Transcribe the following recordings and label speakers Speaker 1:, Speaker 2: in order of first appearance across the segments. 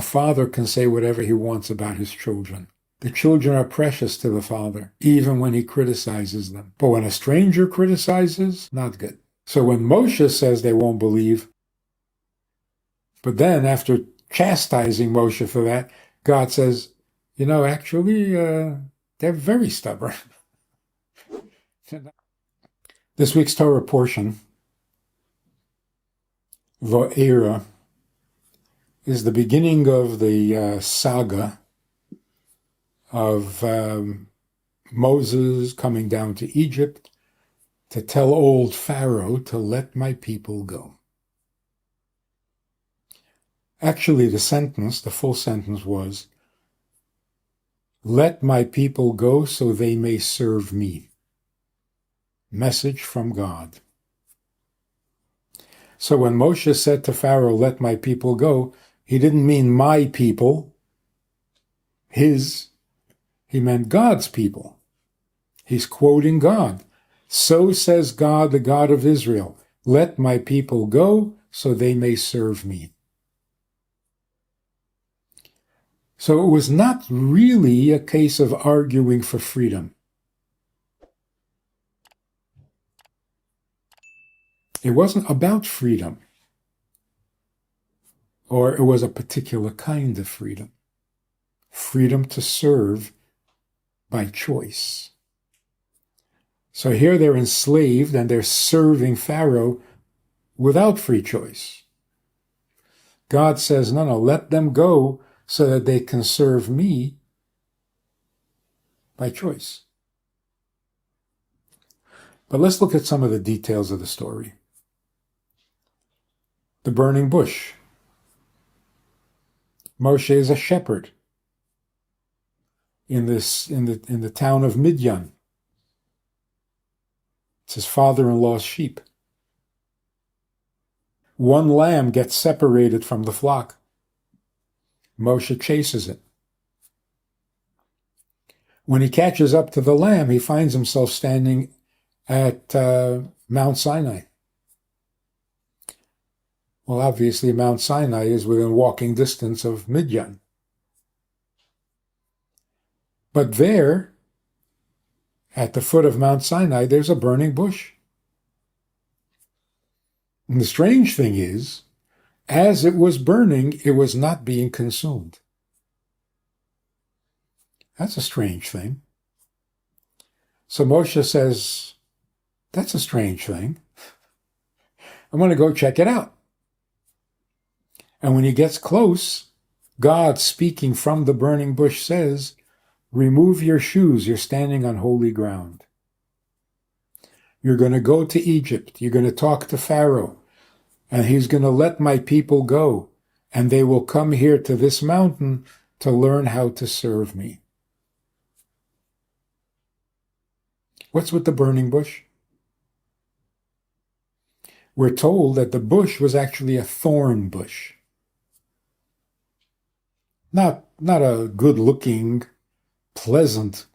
Speaker 1: father can say whatever he wants about his children. The children are precious to the father, even when he criticizes them. But when a stranger criticizes, not good. So when Moshe says they won't believe, but then after chastising Moshe for that, God says, actually, they're very stubborn. This week's Torah portion, Va'era, is the beginning of the saga of Moses coming down to Egypt to tell old Pharaoh to let my people go. Actually, the full sentence was, let my people go so they may serve me. Message from God. So when Moshe said to Pharaoh, let my people go, he didn't mean my people, his. He meant God's people. He's quoting God. So says God, the God of Israel, let my people go so they may serve me. So it was not really a case of arguing for freedom. It wasn't about freedom, or it was a particular kind of freedom. Freedom to serve by choice. So here they're enslaved and they're serving Pharaoh without free choice. God says, no, let them go so that they can serve me by choice. But let's look at some of the details of the story. The burning bush. Moshe is a shepherd in the town of Midian. It's his father-in-law's sheep. One lamb gets separated from the flock. Moshe chases it. When he catches up to the lamb, he finds himself standing at Mount Sinai. Well, obviously, Mount Sinai is within walking distance of Midian. But there, at the foot of Mount Sinai, there's a burning bush. And the strange thing is, as it was burning, it was not being consumed. That's a strange thing. So Moshe says, that's a strange thing. I'm going to go check it out. And when he gets close, God, speaking from the burning bush, says, remove your shoes, you're standing on holy ground. You're going to go to Egypt, you're going to talk to Pharaoh, and he's going to let my people go, and they will come here to this mountain to learn how to serve me. What's with the burning bush? We're told that the bush was actually a thorn bush. Not a good-looking, pleasant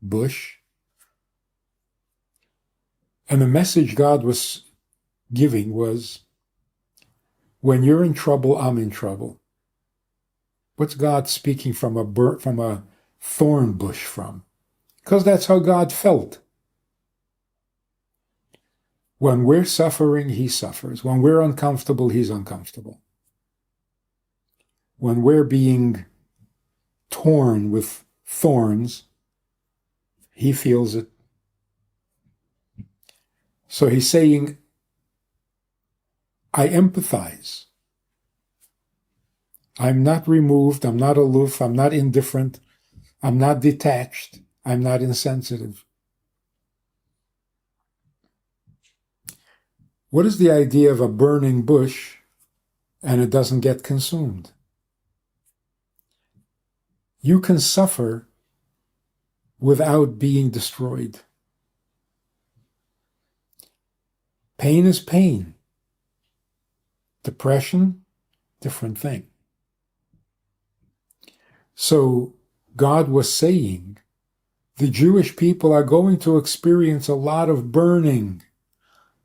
Speaker 1: bush. And the message God was giving was, when you're in trouble, I'm in trouble. What's God speaking from a thorn bush from? Because that's how God felt. When we're suffering, he suffers. When we're uncomfortable, he's uncomfortable. When we're being torn with thorns, he feels it. So he's saying, I empathize. I'm not removed, I'm not aloof, I'm not indifferent, I'm not detached, I'm not insensitive. What is the idea of a burning bush and it doesn't get consumed? You can suffer without being destroyed. Pain is pain. Depression, different thing. So God was saying, the Jewish people are going to experience a lot of burning,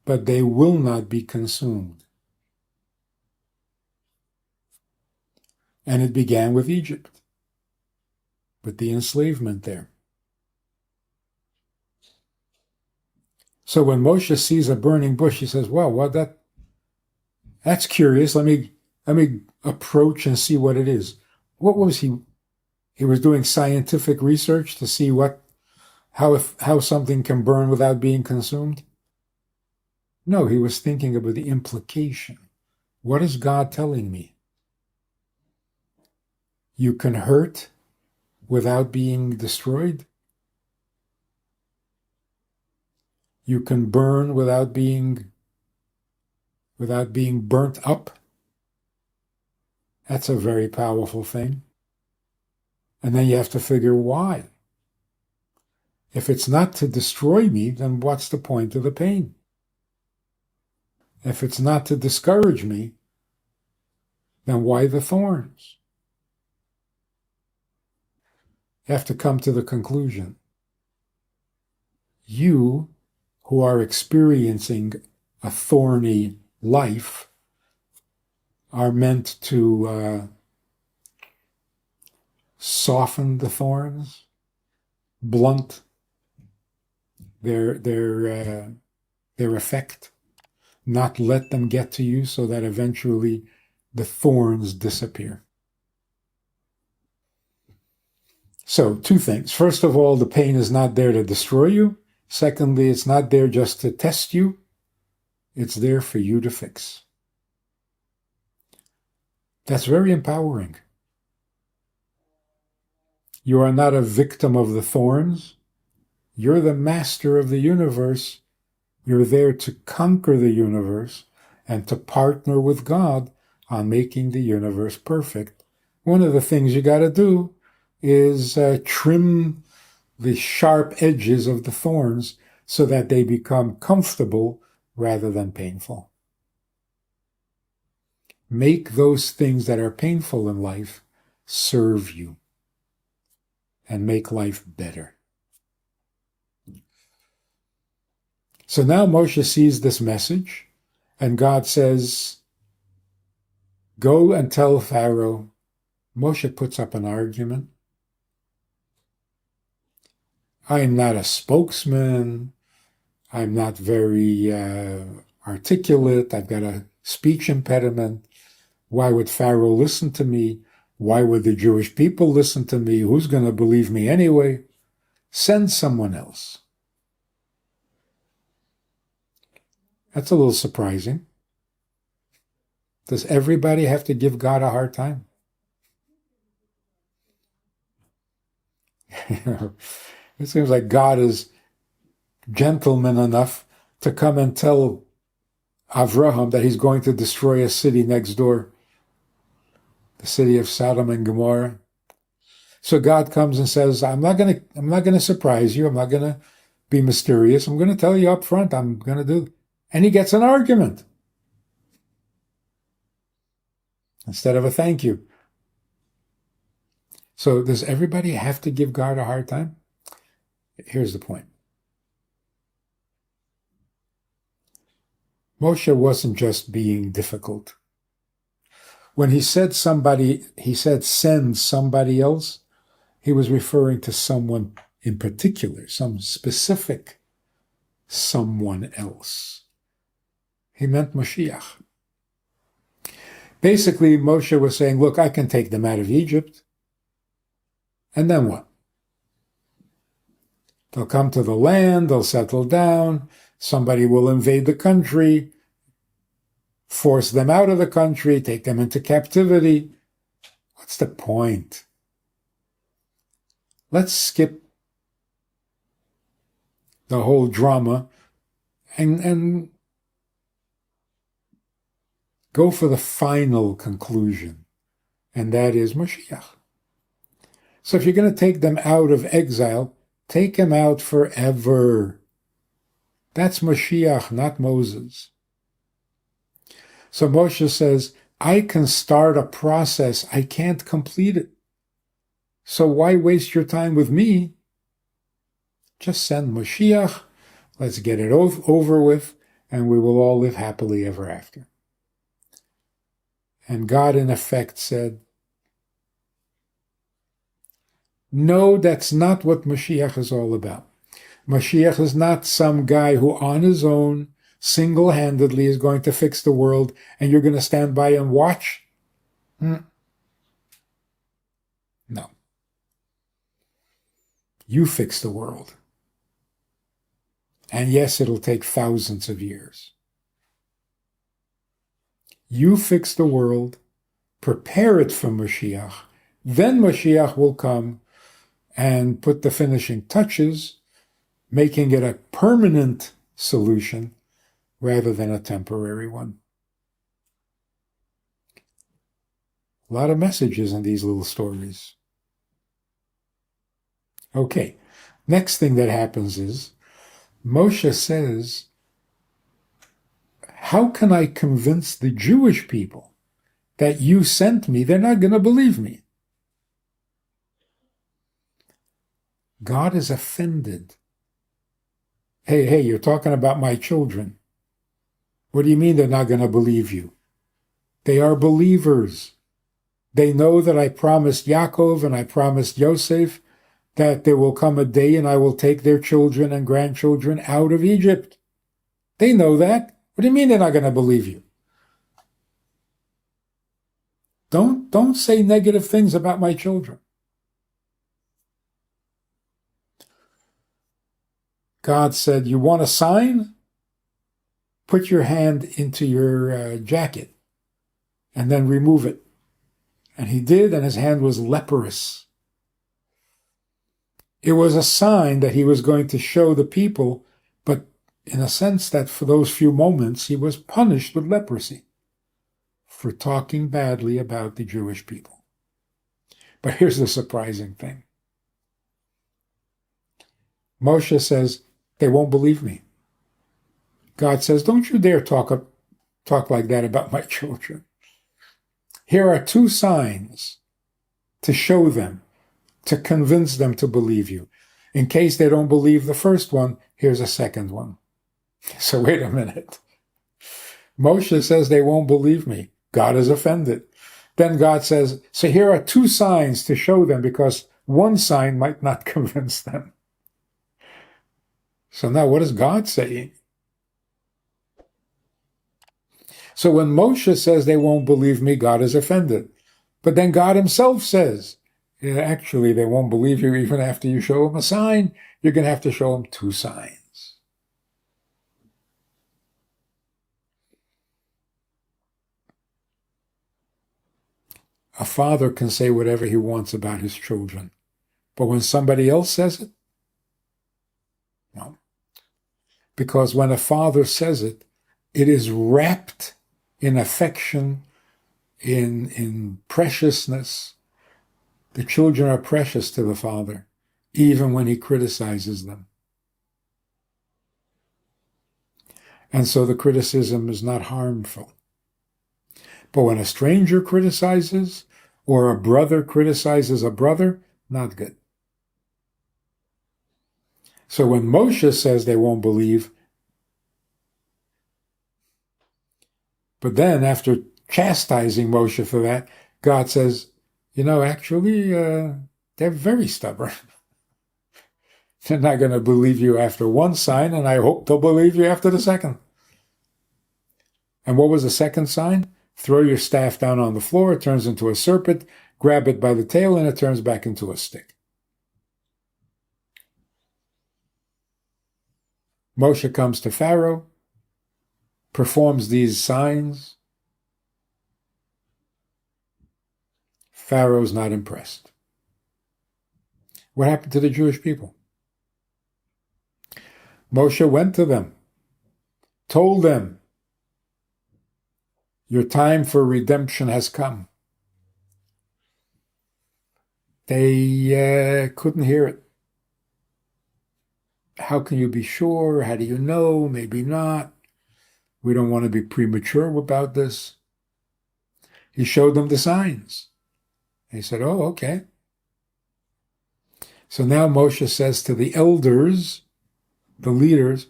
Speaker 1: but they will not be consumed. And it began with Egypt, with the enslavement there. So when Moshe sees a burning bush, he says, "Wow, that's curious. Let me approach and see what it is." What was he? He was doing scientific research to see how something can burn without being consumed. No, he was thinking about the implication. What is God telling me? You can hurt without being destroyed. You can burn without being burnt up. That's a very powerful thing. And then you have to figure why. If it's not to destroy me, then what's the point of the pain? If it's not to discourage me, then why the thorns? You have to come to the conclusion. You who are experiencing a thorny life are meant to soften the thorns, blunt their effect, not let them get to you so that eventually the thorns disappear. So, two things. First of all, the pain is not there to destroy you. Secondly, it's not there just to test you. It's there for you to fix. That's very empowering. You are not a victim of the thorns. You're the master of the universe. You're there to conquer the universe and to partner with God on making the universe perfect. One of the things you got to do is trim the sharp edges of the thorns so that they become comfortable rather than painful. Make those things that are painful in life serve you and make life better. So now Moshe sees this message, and God says, "Go and tell Pharaoh." Moshe puts up an argument. I'm not a spokesman. I'm not very articulate. I've got a speech impediment. Why would Pharaoh listen to me? Why would the Jewish people listen to me? Who's going to believe me anyway? Send someone else. That's a little surprising. Does everybody have to give God a hard time? It seems like God is gentleman enough to come and tell Avraham that he's going to destroy a city next door, the city of Sodom and Gomorrah. So God comes and says, I'm not going to surprise you. I'm not going to be mysterious. I'm going to tell you up front. I'm going to do. And he gets an argument instead of a thank you. So does everybody have to give God a hard time? Here's the point. Moshe wasn't just being difficult. When he said send somebody else, he was referring to someone in particular, some specific someone else. He meant Mashiach. Basically, Moshe was saying, look, I can take them out of Egypt. And then what? They'll come to the land, they'll settle down, somebody will invade the country, force them out of the country, take them into captivity. What's the point? Let's skip the whole drama and go for the final conclusion, and that is Mashiach. So if you're going to take them out of exile, take them out forever. That's Mashiach, not Moses. So Moshe says, I can start a process. I can't complete it. So why waste your time with me? Just send Mashiach. Let's get it over with, and we will all live happily ever after. And God, in effect, said, No, that's not what Mashiach is all about. Mashiach is not some guy who on his own, single-handedly is going to fix the world and you're going to stand by and watch. No. You fix the world. And yes, it'll take thousands of years. You fix the world, prepare it for Mashiach, then Mashiach will come and put the finishing touches, making it a permanent solution rather than a temporary one. A lot of messages in these little stories. Okay, next thing that happens is Moshe says, how can I convince the Jewish people that you sent me? They're not going to believe me. God is offended. Hey, you're talking about my children. What do you mean they're not going to believe you? They are believers. They know that I promised Yaakov and I promised Yosef that there will come a day and I will take their children and grandchildren out of Egypt. They know that. What do you mean they're not going to believe you? Don't say negative things about my children. God said, you want a sign? Put your hand into your jacket and then remove it. And he did, and his hand was leprous. It was a sign that he was going to show the people, but in a sense that for those few moments he was punished with leprosy for talking badly about the Jewish people. But here's the surprising thing. Moshe says, they won't believe me. God says, don't you dare talk like that about my children. Here are two signs to show them, to convince them to believe you. In case they don't believe the first one, here's a second one. So wait a minute. Moshe says they won't believe me. God is offended. Then God says, so here are two signs to show them, because one sign might not convince them. So now what is God saying? So when Moshe says they won't believe me, God is offended. But then God himself says, yeah, actually, they won't believe you even after you show them a sign. You're going to have to show them two signs. A father can say whatever he wants about his children. But when somebody else says it, no. Because when a father says it, it is wrapped in affection, in preciousness. The children are precious to the father, even when he criticizes them. And so the criticism is not harmful. But when a stranger criticizes, or a brother criticizes a brother, not good. So when Moshe says they won't believe, but then after chastising Moshe for that, God says, actually, they're very stubborn. They're not going to believe you after one sign, and I hope they'll believe you after the second. And what was the second sign? Throw your staff down on the floor, it turns into a serpent, grab it by the tail, and it turns back into a stick. Moshe comes to Pharaoh, performs these signs. Pharaoh's not impressed. What happened to the Jewish people? Moshe went to them, told them, your time for redemption has come. They couldn't hear it. How can you be sure? How do you know? Maybe not. We don't want to be premature about this. He showed them the signs. He said, oh, okay. So now Moshe says to the elders, the leaders,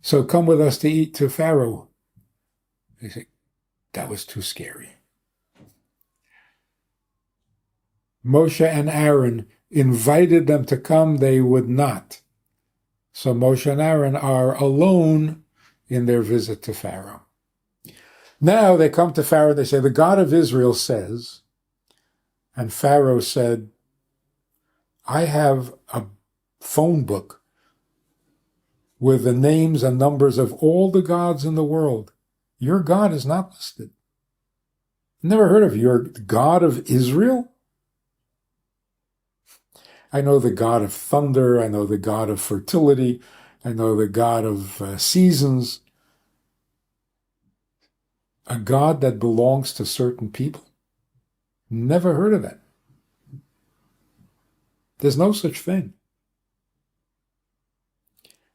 Speaker 1: so come with us to eat to Pharaoh. They say, that was too scary. Moshe and Aaron invited them to come, they would not. So Moshe and Aaron are alone in their visit to Pharaoh. Now they come to Pharaoh, they say, the God of Israel says, and Pharaoh said, I have a phone book with the names and numbers of all the gods in the world. Your God is not listed. Never heard of your God of Israel? I know the God of thunder, I know the God of fertility, I know the God of seasons. A God that belongs to certain people? Never heard of that. There's no such thing.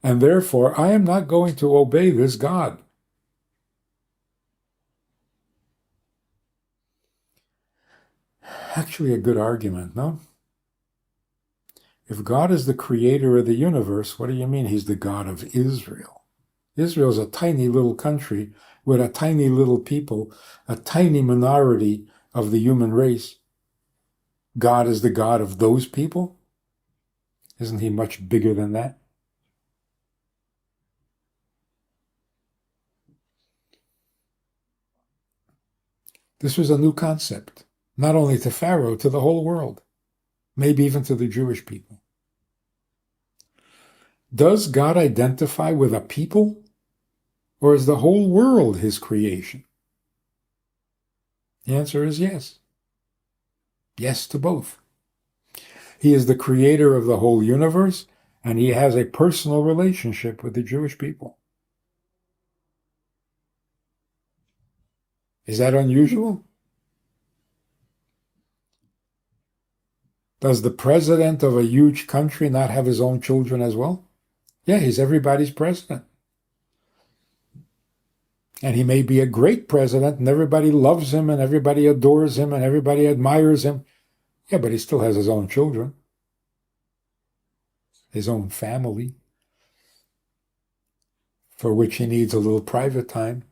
Speaker 1: And therefore, I am not going to obey this God. Actually, a good argument, no? If God is the creator of the universe, what do you mean he's the God of Israel? Israel is a tiny little country with a tiny little people, a tiny minority of the human race. God is the God of those people? Isn't he much bigger than that? This was a new concept, not only to Pharaoh, to the whole world, maybe even to the Jewish people. Does God identify with a people, or is the whole world his creation? The answer is yes. Yes to both. He is the creator of the whole universe, and he has a personal relationship with the Jewish people. Is that unusual? Does the president of a huge country not have his own children as well? Yeah, he's everybody's president. And he may be a great president, and everybody loves him, and everybody adores him, and everybody admires him. Yeah, but he still has his own children, his own family, for which he needs a little private time.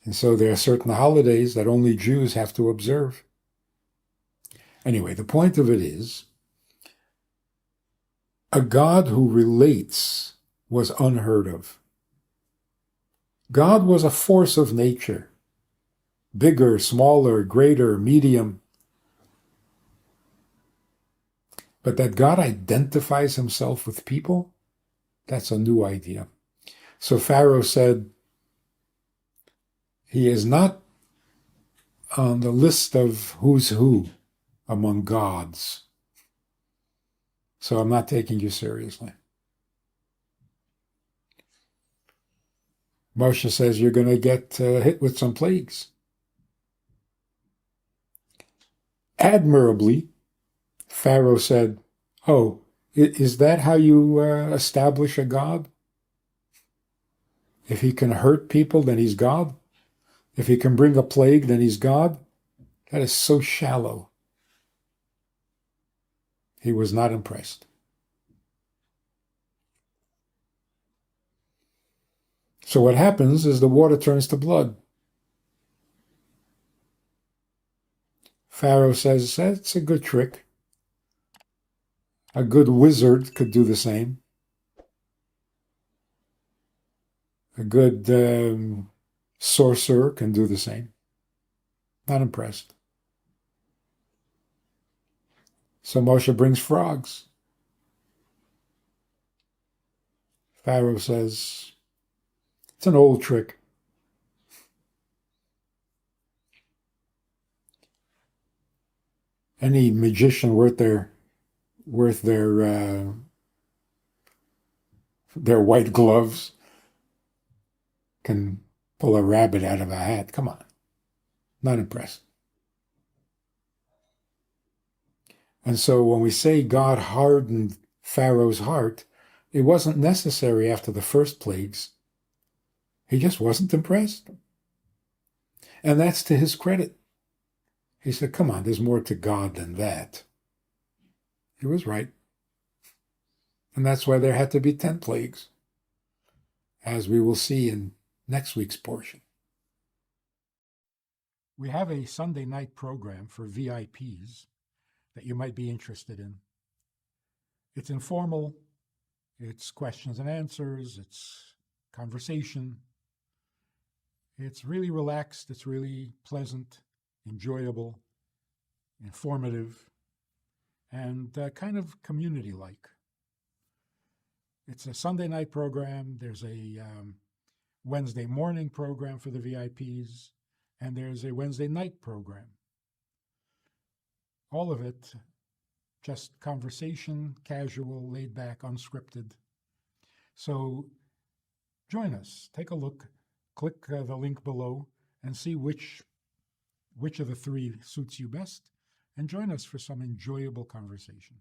Speaker 1: And so there are certain holidays that only Jews have to observe. Anyway, the point of it is, a God who relates was unheard of. God was a force of nature, bigger, smaller, greater, medium. But that God identifies himself with people, that's a new idea. So Pharaoh said, he is not on the list of who's who among gods. So I'm not taking you seriously. Moshe says you're going to get hit with some plagues. Admirably, Pharaoh said, oh, is that how you establish a God? If he can hurt people, then he's God. If he can bring a plague, then he's God. That is so shallow. He was not impressed. So what happens is the water turns to blood. Pharaoh says, that's a good trick. A good wizard could do the same. A good sorcerer can do the same. Not impressed. So Moshe brings frogs. Pharaoh says, it's an old trick. Any magician worth their white gloves can pull a rabbit out of a hat. Come on. Not impressed. And so when we say God hardened Pharaoh's heart, it wasn't necessary after the first plagues. He just wasn't impressed. And that's to his credit. He said, come on, there's more to God than that. He was right. And that's why there had to be 10 plagues, as we will see in next week's portion. We have a Sunday night program for VIPs that you might be interested in. It's informal, it's questions and answers, it's conversation. It's really relaxed, it's really pleasant, enjoyable, informative, and kind of community-like. It's a Sunday night program. There's a Wednesday morning program for the VIPs, and there's a Wednesday night program. All of it just conversation, casual, laid back, unscripted. So join us. Take a look. Click the link below and see which of the three suits you best, and join us for some enjoyable conversation.